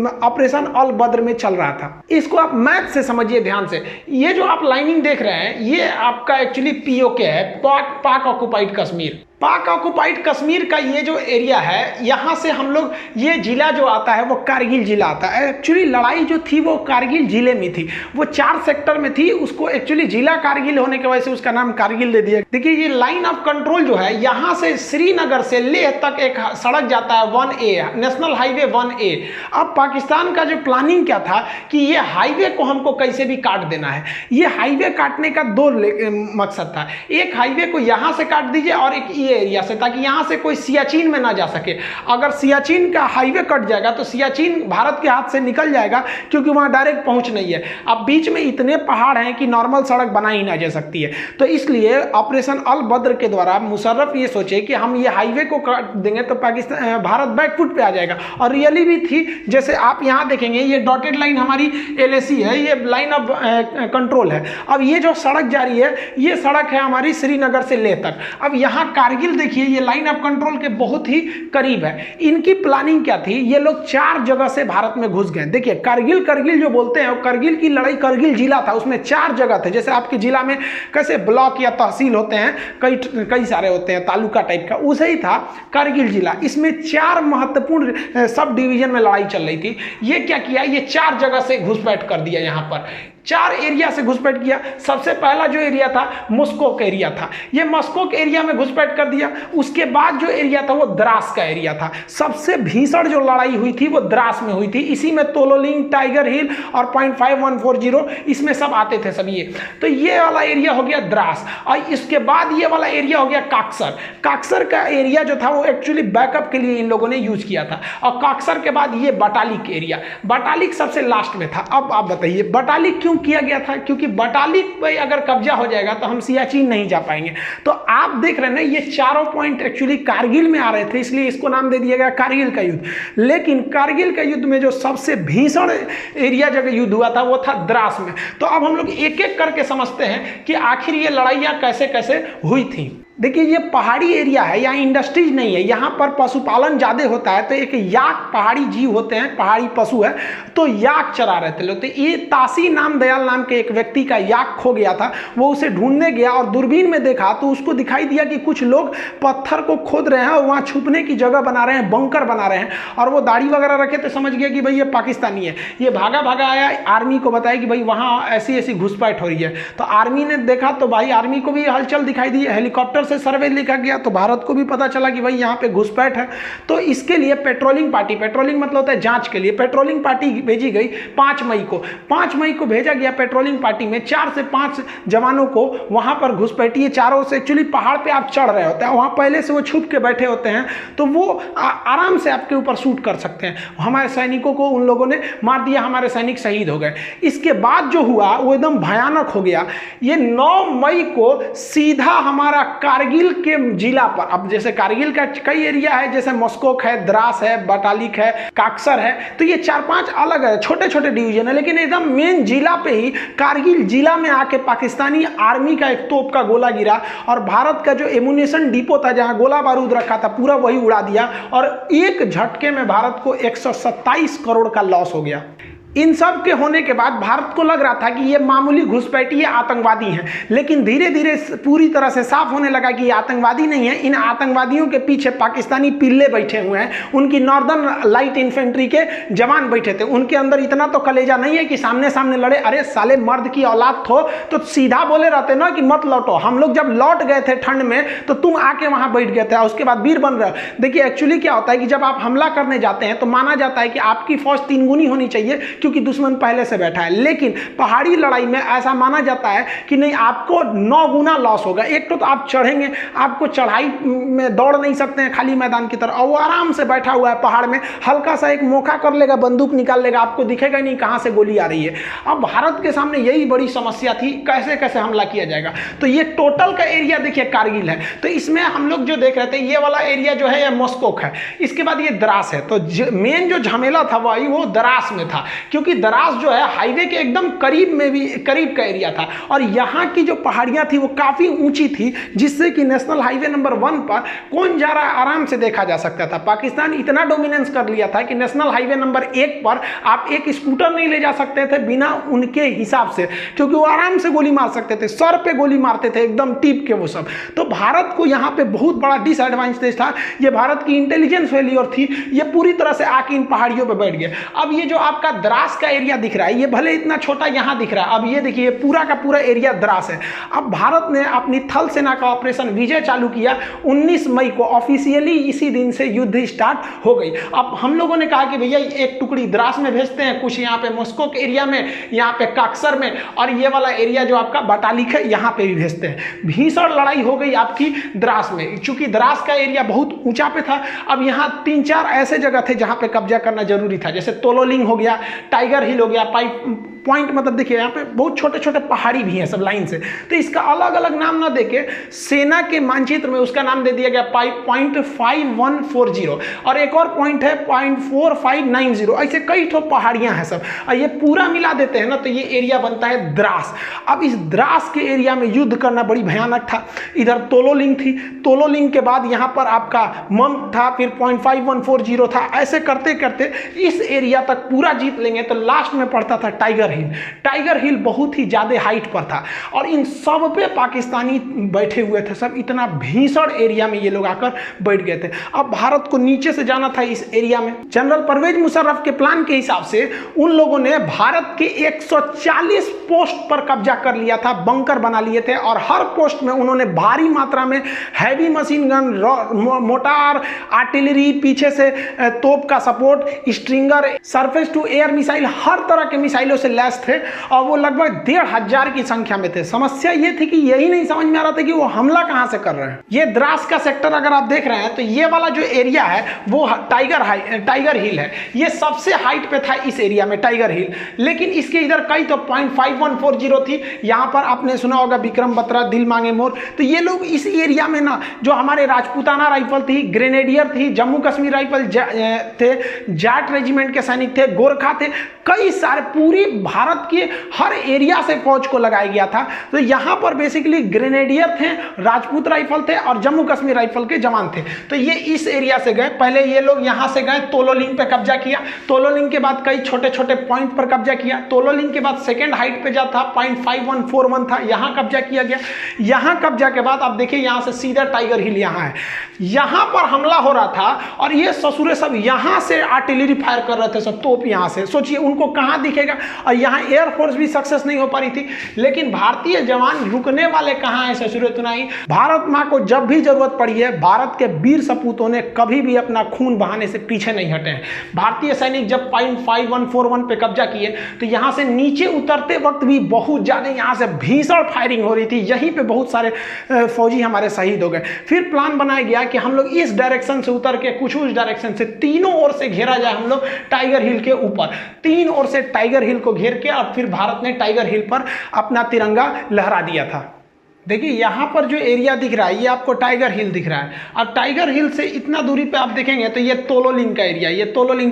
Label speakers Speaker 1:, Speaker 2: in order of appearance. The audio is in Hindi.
Speaker 1: ऑपरेशन अल बद्र में चल रहा था। इसको आप मैथ से समझिए ध्यान से। ये जो आप लाइनिंग देख रहे हैं ये आपका एक्चुअली पीओके है, पाक ऑक्युपाइड कश्मीर। पाक ऑक्युपाइड कश्मीर का ये जो एरिया है, यहाँ से हम लोग, ये जिला जो आता है वो कारगिल जिला आता है। एक्चुअली लड़ाई जो थी वो कारगिल जिले में थी, वो 4 सेक्टर में थी। उसको एक्चुअली जिला कारगिल होने की वजह से उसका नाम कारगिल दे दिया। देखिए ये लाइन ऑफ कंट्रोल जो है, यहाँ से श्रीनगर से लेह तक एक सड़क जाता है 1A, नेशनल हाईवे 1A। अब पाकिस्तान का जो प्लानिंग क्या था कि ये हाईवे को हमको कैसे भी काट देना है। ये हाईवे काटने का 2 मकसद था। एक हाईवे को यहाँ से काट दीजिए और एक ये एरिया से, ताकि यहाँ से कोई सियाचिन में ना जा सके। अगर सियाचिन का हाईवे कट जाएगा तो सियाचिन भारत के हाथ से निकल जाएगा, क्योंकि वहाँ डायरेक्ट पहुँच नहीं है। अब बीच में इतने पहाड़ हैं कि नॉर्मल सड़क बनाई ना जा सकती है। तो इसलिए ऑपरेशन अल बद्र के द्वारा मुशर्रफ ये सोचे कि हम ये हाईवे को काट देंगे तो पाकिस्तान, भारत बैकफुट पे आ जाएगा। और रियली भी थी। जैसे आप यहाँ देखेंगे ये डॉटेड लाइन हमारी LAC है, ये लाइन ऑफ कंट्रोल है। अब ये जो सड़क जा रही है ये सड़क है हमारी श्रीनगर से लेह तक। अब यहाँ कारगिल देखिए ये लाइन ऑफ कंट्रोल के बहुत ही करीब है। इनकी प्लानिंग क्या थी, ये लोग 4 जगह से भारत में घुस गए। देखिए करगिल जो बोलते हैं, करगिल की लड़ाई, करगिल जिला था, उसमें 4 जगह थे। जैसे आपके जिला में कैसे ब्लॉक या तहसील होते हैं, कई सारे होते हैं, तालुका टाइप का, उसे ही था करगिल जिला। इसमें 4 महत्वपूर्ण सब डिवीजन में लड़ाई चल रही थी। ये क्या किया, ये 4 जगह से घुसपैठ कर दिया। यहाँ पर 4 एरिया से घुसपैठ किया। सबसे पहला जो एरिया था मस्कोक एरिया था, ये मस्कोक एरिया में घुसपैठ कर दिया। उसके बाद जो एरिया था वो द्रास का एरिया था। सबसे भीषण जो लड़ाई हुई थी वो द्रास में हुई थी। इसी में तोलोलिंग, टाइगर हिल और 0.5140 इसमें सब आते थे सब ये। तो ये वाला एरिया हो गया द्रास। और इसके बाद ये वाला एरिया हो गया काक्सर। काक्सर का एरिया जो था वो एक्चुअली बैकअप के लिए इन लोगों ने यूज किया था। और काक्सर के बाद ये बटालिक एरिया, बटालिक सबसे लास्ट में था। अब आप बताइए बटालिक क्यों किया गया था, क्योंकि बटालिक पे अगर कब्जा हो जाएगा तो हम सियाचिन नहीं जा पाएंगे। तो आप देख रहे हैं ना ये चारों पॉइंट एक्चुअली कारगिल में आ रहे थे, इसलिए इसको नाम दे दिया गया कारगिल का युद्ध। लेकिन कारगिल का युद्ध में जो सबसे भीषण एरिया जगह युद्ध हुआ था वो था द्रास में। तो अब हम लोग एक एक करके समझते हैं कि आखिर ये लड़ाइयाँ कैसे कैसे हुई थी। देखिए ये पहाड़ी एरिया है, यहाँ इंडस्ट्रीज नहीं है, यहाँ पर पशुपालन ज़्यादा होता है। तो एक याक पहाड़ी जीव होते हैं, पहाड़ी पशु है, तो याक चरा रहे थे लोग। तो ये तासी नाम दयाल नाम के एक व्यक्ति का याक खो गया था। वो उसे ढूंढने गया और दूरबीन में देखा तो उसको दिखाई दिया कि कुछ लोग पत्थर को खोद रहे हैं और वहाँ छुपने की जगह बना रहे हैं, बंकर बना रहे हैं। और वो दाढ़ी वगैरह रखे तो समझ गया कि भाई ये पाकिस्तानी है। ये भागा भागा आया, आर्मी को बताया कि भाई वहाँ ऐसी ऐसी घुसपैठ हो रही है। तो आर्मी ने देखा तो भाई आर्मी को भी हलचल दिखाई दी, हेलीकॉप्टर से सर्वे लिखा गया तो भारत को भी पता चला कि भाई यहाँ पे घुसपैठ है। तो इसके लिए पेट्रोलिंग पार्टी, पेट्रोलिंग मतलब होता है जांच के लिए, पेट्रोलिंग पार्टी भेजी गई 5 मई को। 5 मई को भेजा गया पेट्रोलिंग पार्टी में 4 से 5 जवानों को वहां पर घुसपैठी। ये चारों से एक्चुअली पहाड़ पे आप चढ़ रहे होते हैं, वहां पहले से वो छुप के बैठे होते हैं, तो वो आराम से आपके ऊपर शूट कर सकते हैं। हमारे सैनिकों को उन लोगों ने मार दिया, हमारे सैनिक शहीद हो गए। इसके बाद जो हुआ वो एकदम भयानक हो गया। ये 9 मई को सीधा हमारा कारगिल के जिला पर, अब जैसे कारगिल का कई एरिया है, जैसे मस्कोक है, द्रास है, बटालिक है, काक्सर है, तो ये 4-5 अलग है, छोटे छोटे डिवीजन है, लेकिन एकदम मेन जिला पे ही कारगिल जिला में आके पाकिस्तानी आर्मी का एक तोप का गोला गिरा और भारत का जो एमुनेशन डिपो था जहां गोला बारूद रखा था पूरा वही उड़ा दिया। और एक झटके में भारत को 127 करोड़ का लॉस हो गया। इन सब के होने के बाद भारत को लग रहा था कि ये मामूली घुसपैठी आतंकवादी हैं, लेकिन धीरे धीरे पूरी तरह से साफ होने लगा कि ये आतंकवादी नहीं है। इन आतंकवादियों के पीछे पाकिस्तानी पिल्ले बैठे हुए हैं, उनकी नॉर्दर्न लाइट इन्फेंट्री के जवान बैठे थे। उनके अंदर इतना तो कलेजा नहीं है कि सामने सामने लड़े। अरे साले मर्द की औलाद थो तो सीधा बोले रहते ना कि मत लौटो। हम लोग जब लौट गए थे ठंड में तो तुम आके वहां बैठ गए थे, उसके बाद वीर बन रहे हो। देखिए एक्चुअली क्या होता है कि जब आप हमला करने जाते हैं तो माना जाता है कि आपकी फौज 3 गुनी होनी चाहिए, क्योंकि दुश्मन पहले से बैठा है। लेकिन पहाड़ी लड़ाई में ऐसा माना जाता है कि नहीं, आपको 9 गुना लॉस होगा। एक तो आप चढ़ेंगे, आपको चढ़ाई में दौड़ नहीं सकते हैं खाली मैदान की तरह, और वो आराम से बैठा हुआ है पहाड़ में, हल्का सा एक मौका कर लेगा, बंदूक निकाल लेगा, आपको दिखेगा नहीं कहां से गोली आ रही है। अब भारत के सामने यही बड़ी समस्या थी, कैसे कैसे हमला किया जाएगा। तो ये टोटल का एरिया देखिए कारगिल है, तो इसमें हम लोग जो देख रहे थे ये वाला एरिया जो है ये मस्कोक है, इसके बाद ये द्रास है। तो मेन जो झमेला था वही वो द्रास में था, क्योंकि द्रास जो है हाईवे के एकदम करीब का एरिया था और यहाँ की जो पहाड़ियाँ थी वो काफ़ी ऊंची थी, जिससे कि नेशनल हाईवे नंबर 1 पर कौन जा रहा है आराम से देखा जा सकता था। पाकिस्तान इतना डोमिनेंस कर लिया था कि नेशनल हाईवे नंबर 1 पर आप एक स्कूटर नहीं ले जा सकते थे बिना उनके हिसाब से, क्योंकि वो आराम से गोली मार सकते थे, सर पे गोली मारते थे एकदम टीप के वो सब। तो भारत को यहाँ पे बहुत बड़ा डिसएडवांटेज था। ये भारत की इंटेलिजेंस फेलियर थी, ये पूरी तरह से आके इन पहाड़ियों पे बैठ गए। अब ये जो आपका द्रास का एरिया दिख रहा है, ये भले इतना छोटा यहाँ दिख रहा है, अब ये देखिए पूरा का पूरा एरिया द्रास है। अब भारत ने अपनी थल सेना का ऑपरेशन विजय चालू किया 19 मई को, ऑफिशियली इसी दिन से युद्ध स्टार्ट हो गई। अब हम लोगों ने कहा कि भैया एक टुकड़ी द्रास में भेजते हैं, कुछ यहाँ पे मॉस्को के एरिया में, यहाँ पे काक्सर में, और ये वाला एरिया जो आपका बटालिक है यहाँ पे भी भेजते हैं। भीषण लड़ाई हो गई आपकी द्रास में, चूंकि द्रास का एरिया बहुत ऊंचा पे था। अब यहाँ 3-4 ऐसे जगह थे जहाँ पे कब्जा करना जरूरी था, जैसे तोलोलिंग हो गया, टाइगर हिल हो गया, पॉइंट मतलब देखिए यहाँ पे बहुत छोटे छोटे पहाड़ी भी हैं सब लाइन से, तो इसका अलग अलग नाम ना देके सेना के मानचित्र में उसका नाम दे दिया गया पॉइंट 5140, और एक और पॉइंट है पॉइंट 4590। ऐसे कई ठो पहाड़ियां हैं सब, और ये पूरा मिला देते हैं ना तो ये एरिया बनता है द्रास। अब इस द्रास के एरिया में युद्ध करना बड़ी भयानक था। इधर तोलोलिंग थी, तोलोलिंग के बाद यहाँ पर आपका मम था, फिर पॉइंट 5140 था। ऐसे करते करते इस एरिया तक पूरा जीत लेंगे तो लास्ट में पड़ता था टाइगर हिल। टाइगर हिल बहुत ही ज्यादा हाइट पर था और इन सब पे पाकिस्तानी बैठे हुए थे सब, इतना भीषण एरिया में ये लोग आकर बैठ गए थे। अब भारत को नीचे से जाना था इस एरिया में। जनरल परवेज मुशर्रफ के प्लान के हिसाब से उन लोगों ने भारत के 140 पोस्ट पर कब्जा कर लिया था, बंकर बना लिए थे, और हर पोस्ट में उन्होंने भारी मात्रा में heavy machine gun, mortar, artillery, पीछे से तोप का support, stinger, surface to air missile, हर तरह के मिसाइलों से लैस थे, और वो लगभग 1500 की संख्या में थे। समस्या ये थी कि यही नहीं समझ में आ रहा था कि वो हमला कहां से कर रहे हैं। ये द्रास का सेक्टर अगर आप देख रहे हैं तो ये वाला जो एरिया है वो टाइगर हिल है। ये सबसे हाइट पे था इस एरिया में टाइगर हिल, लेकिन इसके इधर कई तो पॉइंट 5140 थी। यहां पर आपने सुना होगा विक्रम बत्रा, दिल मांगे मोर। तो ये लोग इस एरिया में ना, जो हमारे राजपूताना राइफल थी, ग्रेनेडियर थी, जम्मू कश्मीर राइफल थे, जाट रेजिमेंट के सैनिक थे, गोरखा थे, कई सारे पूरी भारत के हर एरिया से फौज को लगाया गया था। तो यहाँ पर बेसिकली ग्रेनेडियर थे, राजपूत राइफल थे और जम्मू कश्मीर राइफल के जवान थे। तो ये इस एरिया से गए। पहले ये लोग यहाँ से गए, तोलोलिंग पे कब्जा किया, तोलोलिंग के बाद कई छोटे छोटे पॉइंट पर कब्जा किया, तोलोलिंग के बाद सेकेंड हाइट पे जा था पॉइंट 5141 था, यहाँ कब्जा किया गया। यहाँ कब्जा के बाद आप देखिए यहाँ से सीधा टाइगर हिल यहाँ है, यहाँ पर हमला हो रहा था और ये ससुरे सब यहाँ से आर्टिलरी फायर कर रहे थे, सब तोप यहाँ से। सोचिए उनको कहाँ दिखेगा, और यहाँ एयरफोर्स भी सक्सेस नहीं हो पा रही थी। लेकिन भारतीय जवान रुकने वाले कहाँ हैं ससुरे तुनाई। भारत माँ को जब भी जरूरत पड़ी है, भारत के वीर सपूतों ने कभी भी अपना खून बहाने से पीछे नहीं हटे हैं। भारतीय सैनिक जब पॉइंट 5141 पे कब्जा किए तो यहाँ से नीचे उतरते वक्त भी बहुत ज्यादा यहाँ से भीषण फायरिंग हो रही थी। यहीं पे बहुत सारे फौजी हमारे शहीद हो गए। फिर प्लान बनाया गया कि हम लोग इस डायरेक्शन से उतर के कुछ उस डायरेक्शन से, तीनों ओर से घेरा जाए हम लोग टाइगर हिल के ऊपर। 3 ओर से टाइगर हिल को घेर के और फिर भारत ने टाइगर हिल पर अपना तिरंगा लहरा दिया था। देखिए यहाँ पर जो एरिया दिख रहा है ये आपको टाइगर हिल दिख रहा है, और टाइगर हिल से इतना दूरी पे आप देखेंगे तो ये तोलोलिंग का एरिया, ये तोलोलिंग